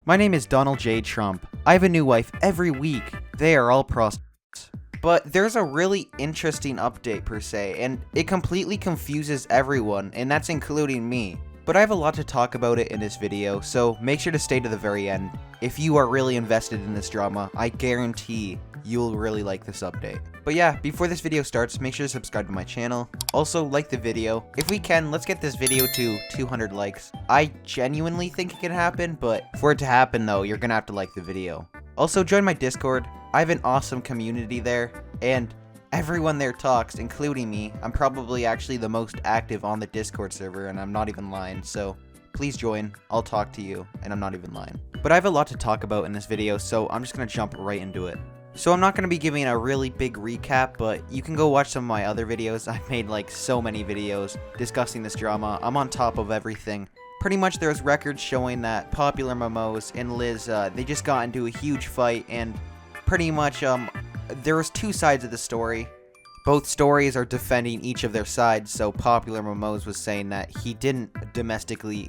My name is Donald J. Trump. I have a new wife every week. They are all prostitutes. But there's a really interesting update per se, and it completely confuses everyone, and that's including me. But I have a lot to talk about it in this video, so make sure to stay to the very end. If you are really invested in this drama, I guarantee you'll really like this update. But yeah, before this video starts, make sure to subscribe to my channel. Also, like the video. If we can, let's get this video to 200 likes. I genuinely think it can happen, but for it to happen though, you're gonna have to like the video. Also, join my Discord. I have an awesome community there, and everyone there talks, including me. I'm probably actually the most active on the Discord server, and I'm not even lying, so please join. I'll talk to you, and I'm not even lying. But I have a lot to talk about in this video, so I'm just gonna jump right into it. So I'm not going to be giving a really big recap, but you can go watch some of my other videos. I've made like so many videos discussing this drama. I'm on top of everything. Pretty much there's records showing that PopularMMOs and Liz, they just got into a huge fight, and pretty much there was two sides of the story. Both stories are defending each of their sides, so PopularMMOs was saying that he didn't domestically,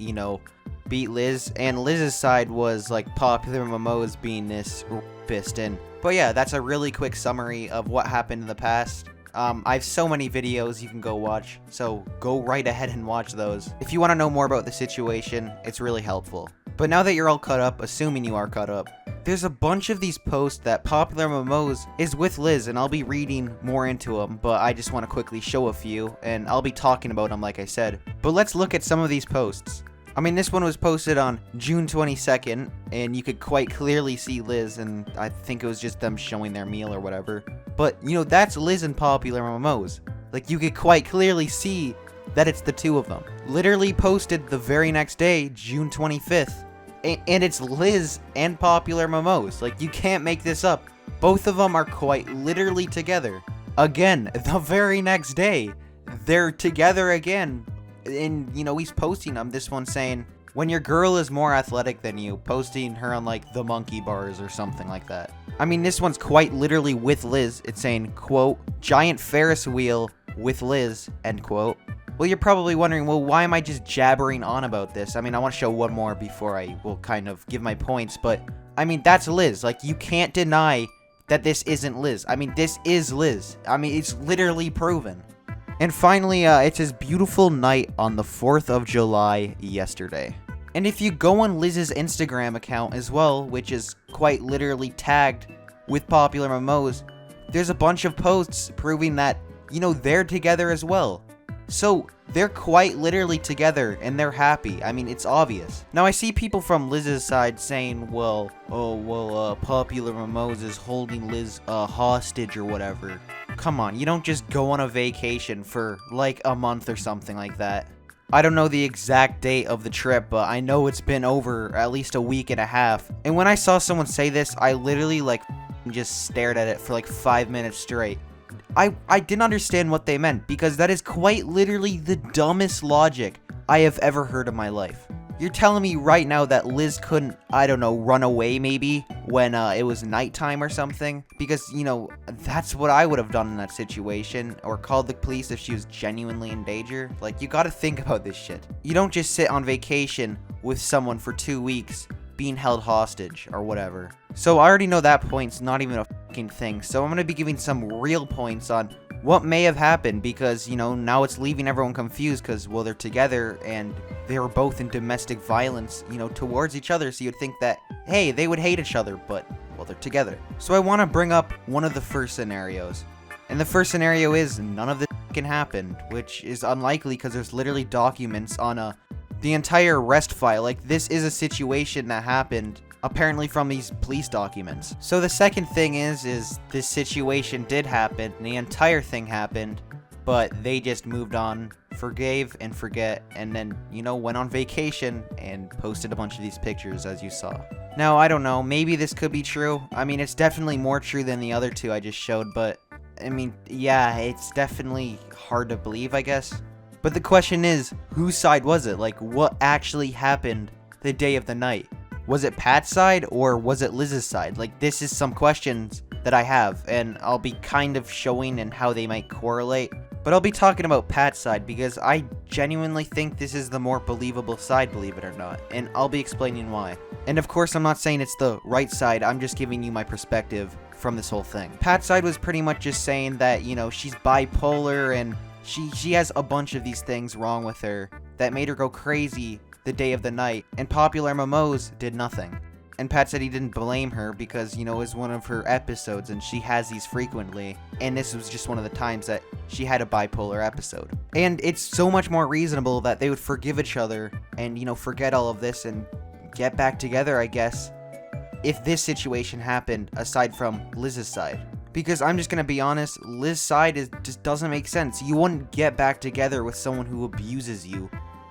beat Liz, and Liz's side was like PopularMMOs being this rapist. But yeah, that's a really quick summary of what happened in the past. I have so many videos you can go watch, so go right ahead and watch those. If you want to know more about the situation, it's really helpful. But now that you're all caught up, assuming you are caught up, there's a bunch of these posts that PopularMMOs is with Liz, and I'll be reading more into them, but I just want to quickly show a few, and I'll be talking about them like I said. But let's look at some of these posts. I mean, this one was posted on June 22nd, and you could quite clearly see Liz, and I think it was just them showing their meal or whatever. But, that's Liz and PopularMMOs. Like, you could quite clearly see that it's the two of them. Literally posted the very next day, June 25th. And it's Liz and PopularMMOs. Like, you can't make this up. Both of them are quite literally together. Again, the very next day, they're together again. And, he's posting them. This one saying, when your girl is more athletic than you, posting her on, like, the monkey bars or something like that. I mean, this one's quite literally with Liz. It's saying, quote, giant Ferris wheel with Liz, end quote. Well, you're probably wondering, well, why am I just jabbering on about this? I mean, I want to show one more before I will kind of give my points, but, I mean, that's Liz. Like, you can't deny that this isn't Liz. I mean, this is Liz. I mean, it's literally proven. And finally, it's his beautiful night on the 4th of July yesterday. And if you go on Liz's Instagram account as well, which is quite literally tagged with PopularMMOs, there's a bunch of posts proving that, they're together as well. So, they're quite literally together, and they're happy. I mean, it's obvious. Now, I see people from Liz's side saying, PopularMMOs is holding Liz hostage or whatever. Come on, you don't just go on a vacation for, like, a month or something like that. I don't know the exact date of the trip, but I know it's been over at least a week and a half. And when I saw someone say this, I literally, just stared at it for, 5 minutes straight. I didn't understand what they meant, because that is quite literally the dumbest logic I have ever heard in my life. You're telling me right now that Liz couldn't, I don't know, run away maybe when it was nighttime or something? Because, that's what I would have done in that situation, or called the police if she was genuinely in danger. Like, you gotta think about this shit. You don't just sit on vacation with someone for 2 weeks being held hostage or whatever. So I already know that point's not even a fucking thing, so I'm gonna be giving some real points on what may have happened, because, now it's leaving everyone confused because, well, they're together and they were both in domestic violence, towards each other, so you'd think that, hey, they would hate each other, but, well, they're together. So I want to bring up one of the first scenarios. And the first scenario is none of this can happen, which is unlikely because there's literally documents on the entire arrest file. Like, this is a situation that happened apparently from these police documents. So the second thing is this situation did happen, and the entire thing happened, but they just moved on, forgave and forget, and then, went on vacation and posted a bunch of these pictures as you saw. Now, I don't know, maybe this could be true. I mean, it's definitely more true than the other two I just showed, but, I mean, yeah, it's definitely hard to believe, I guess. But the question is, whose side was it? Like, what actually happened the day of the night? Was it Pat's side, or was it Liz's side? Like, this is some questions that I have, and I'll be kind of showing and how they might correlate. But I'll be talking about Pat's side because I genuinely think this is the more believable side, believe it or not, and I'll be explaining why. And of course, I'm not saying it's the right side, I'm just giving you my perspective from this whole thing. Pat's side was pretty much just saying that, you know, she's bipolar and she has a bunch of these things wrong with her that made her go crazy the day of the night, and PopularMMOs did nothing. And Pat said he didn't blame her because, you know, it was one of her episodes and she has these frequently, and this was just one of the times that she had a bipolar episode. And it's so much more reasonable that they would forgive each other and, you know, forget all of this and get back together, I guess, if this situation happened aside from Liz's side. Because I'm just gonna be honest, Liz's side just doesn't make sense. You wouldn't get back together with someone who abuses you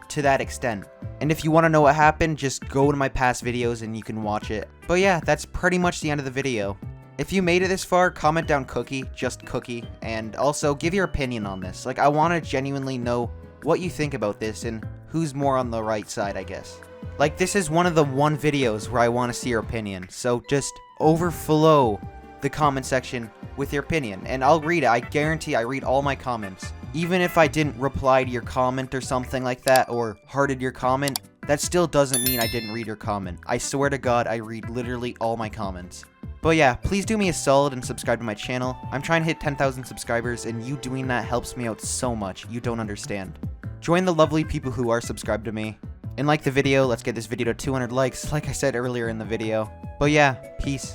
to that extent. And if you want to know what happened, just go to my past videos and you can watch it. But yeah, that's pretty much the end of the video. If you made it this far, comment down cookie, just cookie, and also give your opinion on this. Like, I want to genuinely know what you think about this and who's more on the right side, I guess. Like, this is one of the videos where I want to see your opinion, so just overflow the comment section with your opinion, and I'll read it. I guarantee I read all my comments. Even if I didn't reply to your comment or something like that, or hearted your comment, that still doesn't mean I didn't read your comment. I swear to God, I read literally all my comments. But yeah, please do me a solid and subscribe to my channel. I'm trying to hit 10,000 subscribers, and you doing that helps me out so much, you don't understand. Join the lovely people who are subscribed to me. And like the video, let's get this video to 200 likes, like I said earlier in the video. But yeah, peace.